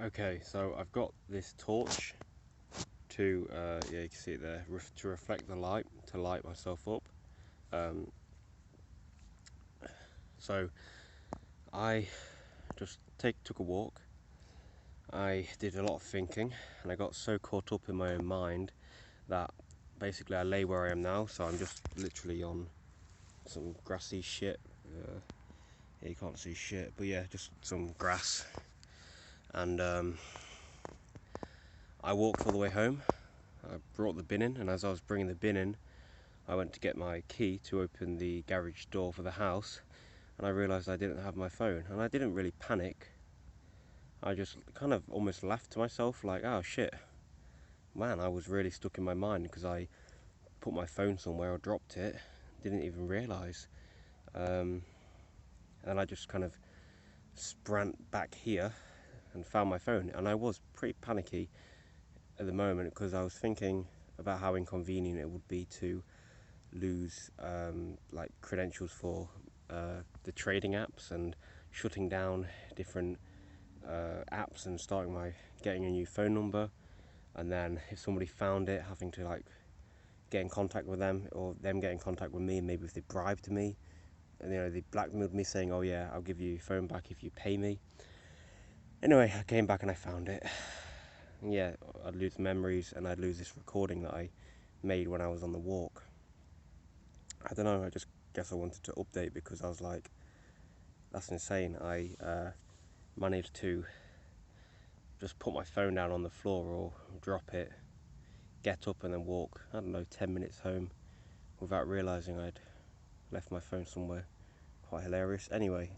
Okay, so I've got this torch to, yeah, you can see it there, to reflect the light, to light myself up. So I just took a walk. I did a lot of thinking, and I got so caught up in my own mind that basically I lay where I am now. So I'm just literally on some grassy shit. Yeah, you can't see shit, but yeah, just some grass. And I walked all the way home. I brought the bin in, and as I was bringing the bin in, I went to get my key to open the garage door for the house, and I realised I didn't have my phone. And I didn't really panic. I just kind of almost laughed to myself, like, oh shit, man, I was really stuck in my mind because I put my phone somewhere or dropped it, didn't even realise. And I just kind of sprant back here and found my phone, and I was pretty panicky at the moment because I was thinking about how inconvenient it would be to lose like credentials for the trading apps and shutting down different apps and getting a new phone number, and then if somebody found it, having to like get in contact with them, or them get in contact with me, maybe if they bribed me, and they blackmailed me saying, oh yeah, I'll give you your phone back if you pay me. Anyway, I came back and I found it. Yeah, I'd lose memories, and I'd lose this recording that I made when I was on the walk. I don't know, I just guess I wanted to update because I was like, that's insane. I managed to just put my phone down on the floor or drop it, get up and then walk, I don't know, 10 minutes home without realising I'd left my phone somewhere. Quite hilarious. Anyway,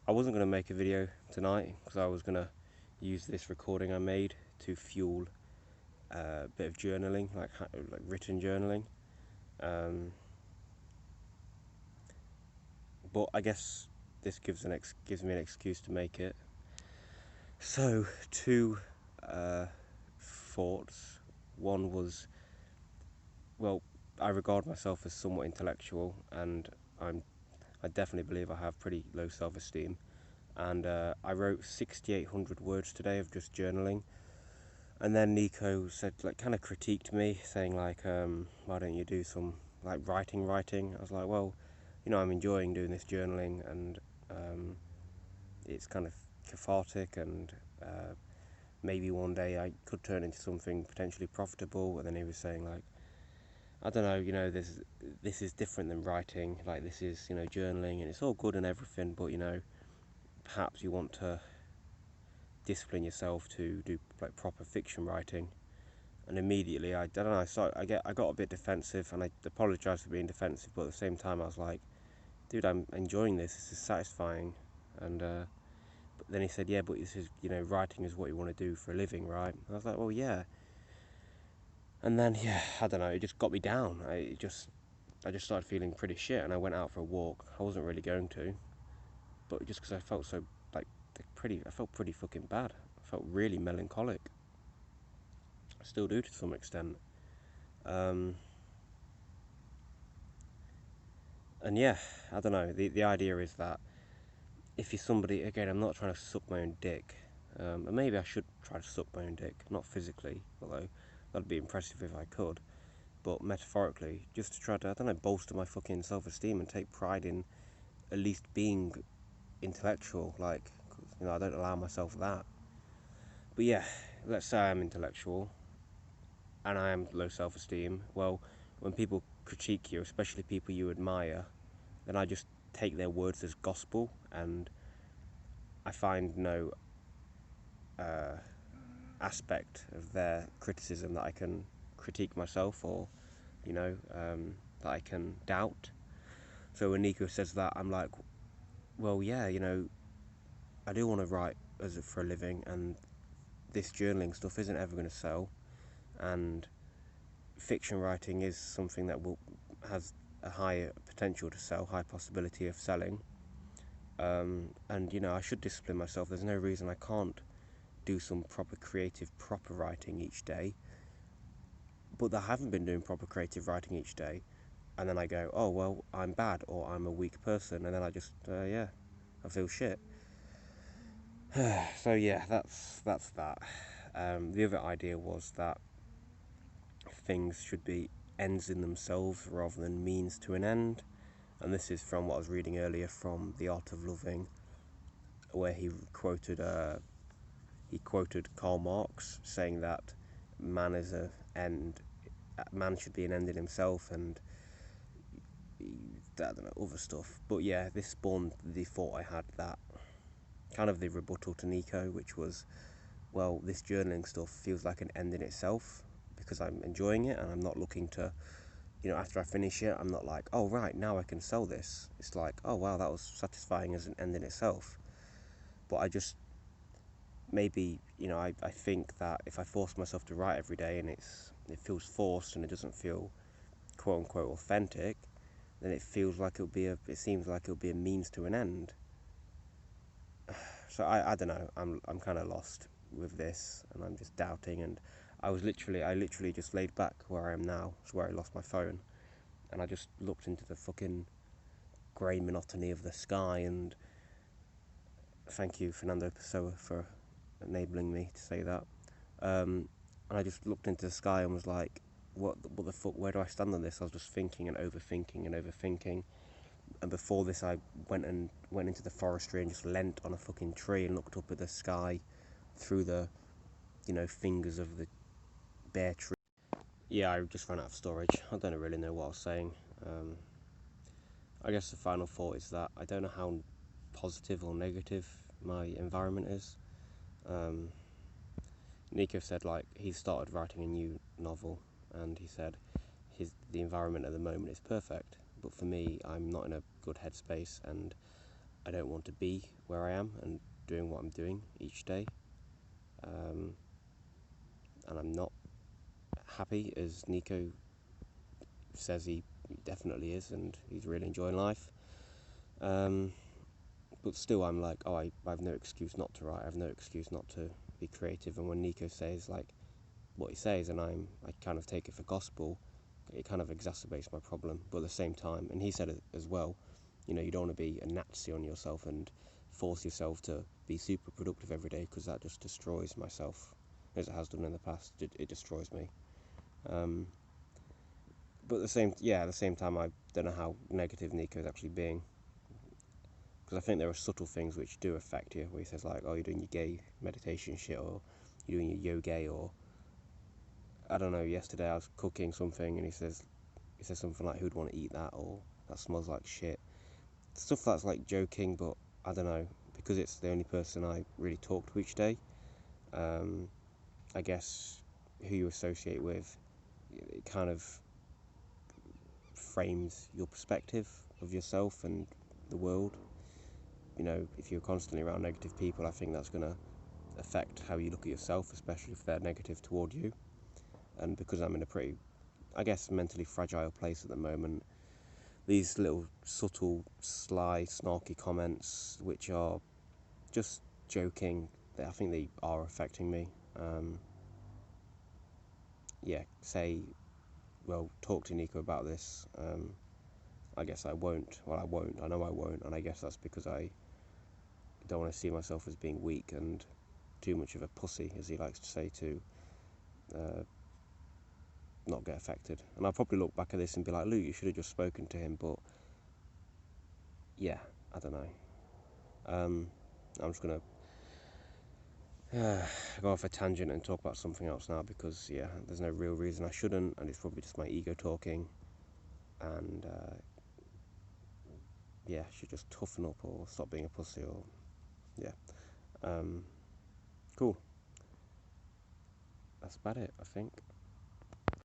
I wasn't going to make a video tonight because I was going to use this recording I made to fuel a bit of journaling, like written journaling. But I guess this gives me an excuse to make it. So, two thoughts. One was, well, I regard myself as somewhat intellectual, and I definitely believe I have pretty low self-esteem. And I wrote 6,800 words today of just journaling. And then Nico said, like, kind of critiqued me, saying like, why don't you do some like writing? I was like, well, I'm enjoying doing this journaling, and it's kind of cathartic, and maybe one day I could turn into something potentially profitable. And then he was saying like, I don't know, this is different than writing. Like, this is, journaling, and it's all good and everything, but perhaps you want to discipline yourself to do like proper fiction writing. And immediately, I don't know, I got a bit defensive, and I apologised for being defensive, but at the same time I was like, dude, I'm enjoying this. This is satisfying. And but then he said, yeah, but this is, writing is what you want to do for a living, right? And I was like, well, yeah. And then, yeah, I don't know, it just got me down. I just started feeling pretty shit, and I went out for a walk. I wasn't really going to, but just because I felt so like I felt pretty fucking bad. I felt really melancholic. I still do to some extent. And yeah, I don't know. The idea is that if you're somebody, again, I'm not trying to suck my own dick, and maybe I should try to suck my own dick, not physically, although that'd be impressive if I could, but metaphorically, just to try to, I don't know, bolster my fucking self-esteem and take pride in at least being intellectual. Like, I don't allow myself that. But yeah, let's say I'm intellectual and I am low self-esteem. Well, when people critique you, especially people you admire, then I just take their words as gospel, and I find no aspect of their criticism that I can critique myself, or that I can doubt. So when Nico says that, I'm like, well, yeah, I do want to write for a living, and this journaling stuff isn't ever going to sell, and fiction writing is something that has a high potential to sell, high possibility of selling. And I should discipline myself. There's no reason I can't do some proper writing each day. But I haven't been doing proper creative writing each day, and then I go, oh well, I'm bad, or I'm a weak person, and then I just I feel shit. So yeah, that's that. The other idea was that things should be ends in themselves rather than means to an end, and this is from what I was reading earlier from The Art of Loving, where he quoted Karl Marx saying that man is a end, man should be an end in himself, and I don't know other stuff. But yeah, this spawned the thought I had, that kind of the rebuttal to Nico, which was, well, this journaling stuff feels like an end in itself because I'm enjoying it and I'm not looking to, after I finish it, I'm not like, oh right, now I can sell this. It's like, oh wow, that was satisfying as an end in itself. But I just, maybe, I think that if I force myself to write every day and it feels forced and it doesn't feel quote unquote authentic, then it seems like it'll be a means to an end. So I don't know. I'm kind of lost with this, and I'm just doubting. And I literally just laid back where I am now. It's where I lost my phone, and I just looked into the fucking grey monotony of the sky. And thank you, Fernando Pessoa, for enabling me to say that. And I just looked into the sky and was like, what the fuck? Where do I stand on this? I was just thinking and overthinking and overthinking. And before this, I went into the forestry and just leant on a fucking tree and looked up at the sky through the, fingers of the bare tree. Yeah, I just ran out of storage. I don't really know what I was saying. I guess the final thought is that I don't know how positive or negative my environment is. Nico said, like, he started writing a new novel, and he said the environment at the moment is perfect, but for me, I'm not in a good headspace, and I don't want to be where I am and doing what I'm doing each day. And I'm not happy, as Nico says he definitely is, and he's really enjoying life. But still, I'm like, oh, I have no excuse not to write. I have no excuse not to be creative. And when Nico says like what he says, and I kind of take it for gospel, it kind of exacerbates my problem. But at the same time, and he said it as well, you don't want to be a Nazi on yourself and force yourself to be super productive every day, because that just destroys myself, as it has done in the past. It destroys me. But at the same time, I don't know how negative Nico is actually being, because I think there are subtle things which do affect you, where he says like, oh, you're doing your gay meditation shit, or you're doing your yoga, or I don't know. Yesterday I was cooking something, and he says something like, who'd want to eat that, or that smells like shit. Stuff that's like joking, but I don't know, because it's the only person I really talk to each day. I guess who you associate with, it kind of frames your perspective of yourself and the world. If you're constantly around negative people, I think that's going to affect how you look at yourself, especially if they're negative toward you. And because I'm in a pretty, I guess, mentally fragile place at the moment, these little subtle, sly, snarky comments, which are just joking, I think they are affecting me. Talk to Nico about this. I guess I won't. Well, I won't. I know I won't, and I guess that's because I don't want to see myself as being weak and too much of a pussy, as he likes to say, to not get affected. And I'll probably look back at this and be like, Luke, you should have just spoken to him. But yeah, I don't know. I'm just gonna go off a tangent and talk about something else now, because there's no real reason I shouldn't, and it's probably just my ego talking. And I should just toughen up or stop being a pussy, or cool. That's about it, I think.